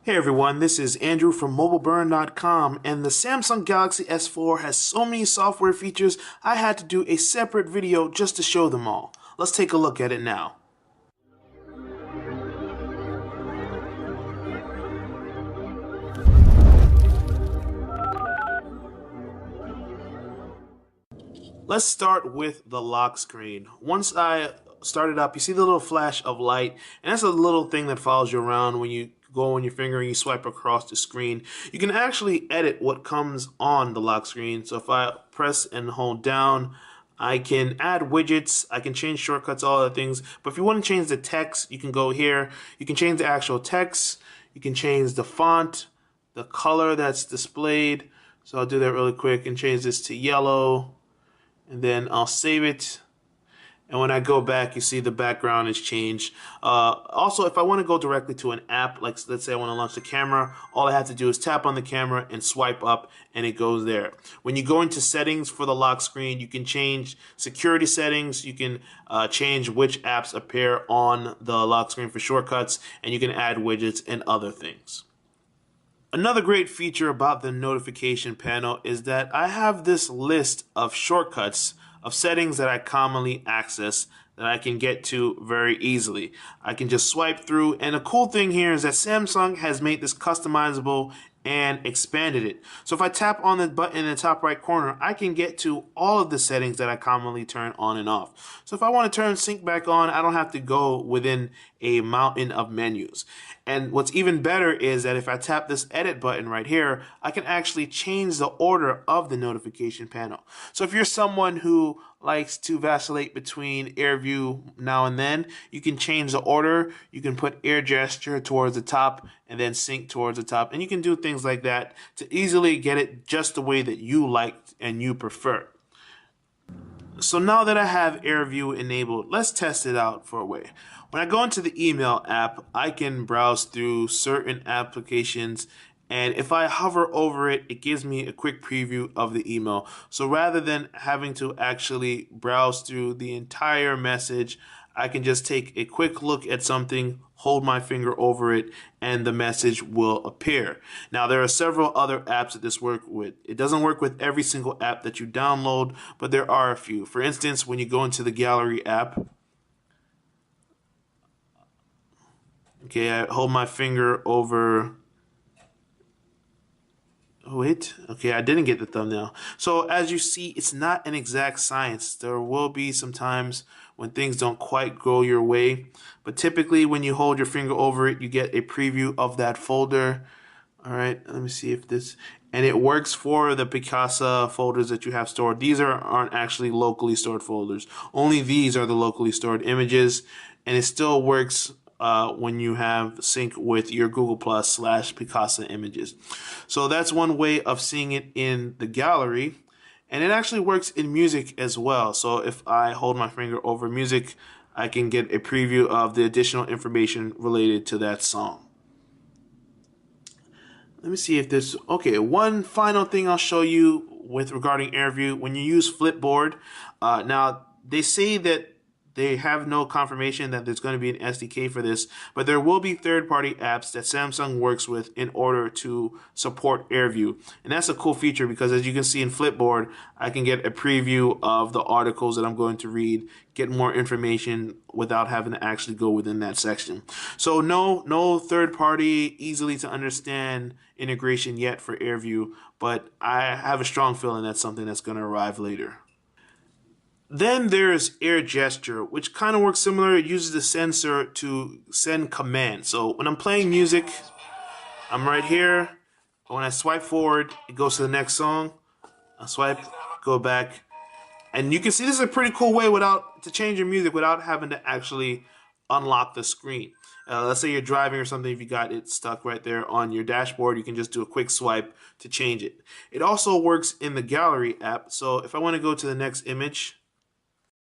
Hey everyone, this is Andrew from MobileBurn.com, and the Samsung Galaxy S4 has so many software features I had to do a separate video just to show them all. Let's take a look at it now. Let's start with the lock screen. Once I start it up, you see the little flash of light, and that's a little thing that follows you around when you go on your finger and you swipe across the screen. You can actually edit what comes on the lock screen. So if I press and hold down, I can add widgets, I can change shortcuts, all other things. But if you want to change the text, you can go here. You can change the actual text, you can change the font, the color that's displayed. So I'll do that really quick and change this to yellow, and then I'll save it. And when I go back, you see the background has changed. Also, if I want to go directly to an app, like let's say I want to launch the camera, all I have to do is tap on the camera and swipe up, and it goes there. When you go into settings for the lock screen, you can change security settings. You can change which apps appear on the lock screen for shortcuts, and you can add widgets and other things. Another great feature about the notification panel is that I have this list of shortcuts of settings that I commonly access that I can get to very easily. I can just swipe through, and the cool thing here is that Samsung has made this customizable and expanded it. So if I tap on the button in the top right corner, I can get to all of the settings that I commonly turn on and off. So if I want to turn sync back on, I don't have to go within a mountain of menus. And what's even better is that if I tap this edit button right here, I can actually change the order of the notification panel. So if you're someone who likes to vacillate between air view now and then, you can change the order. You can put air gesture towards the top and then sync towards the top. And you can do things like that to easily get it just the way that you like and you prefer. So now that I have AirView enabled, let's test it out for a way. When I go into the email app, I can browse through certain applications, and if I hover over it, it gives me a quick preview of the email. So rather than having to actually browse through the entire message, I can just take a quick look at something, hold my finger over it, and the message will appear. Now, there are several other apps that this works with. It doesn't work with every single app that you download, but there are a few. For instance, when you go into the gallery app, okay, I hold my finger over. Oh, wait, okay, I didn't get the thumbnail. So as you see, it's not an exact science. There will be some times when things don't quite go your way, but typically when you hold your finger over it, you get a preview of that folder. All right, let me see if this, and it works for the Picasa folders that you have stored. These aren't actually locally stored folders. Only these are the locally stored images, and it still works when you have sync with your Google Plus / Picasa images. So that's one way of seeing it in the gallery, and it actually works in music as well. So if I hold my finger over music, I can get a preview of the additional information related to that song. Let me see if this, okay, one final thing I'll show you with regarding AirView. When you use Flipboard, now they say that they have no confirmation that there's going to be an SDK for this, but there will be third-party apps that Samsung works with in order to support AirView. And that's a cool feature because as you can see in Flipboard, I can get a preview of the articles that I'm going to read, get more information without having to actually go within that section. So no third-party, easily to understand integration yet for AirView, but I have a strong feeling that's something that's going to arrive later. Then there's air gesture, which kind of works similar. It uses the sensor to send commands. So when I'm playing music, I'm right here. When I swipe forward, it goes to the next song. I swipe, go back. And you can see this is a pretty cool way to change your music without having to actually unlock the screen. Let's say you're driving or something, if you got it stuck right there on your dashboard, you can just do a quick swipe to change it. It also works in the gallery app. So if I want to go to the next image,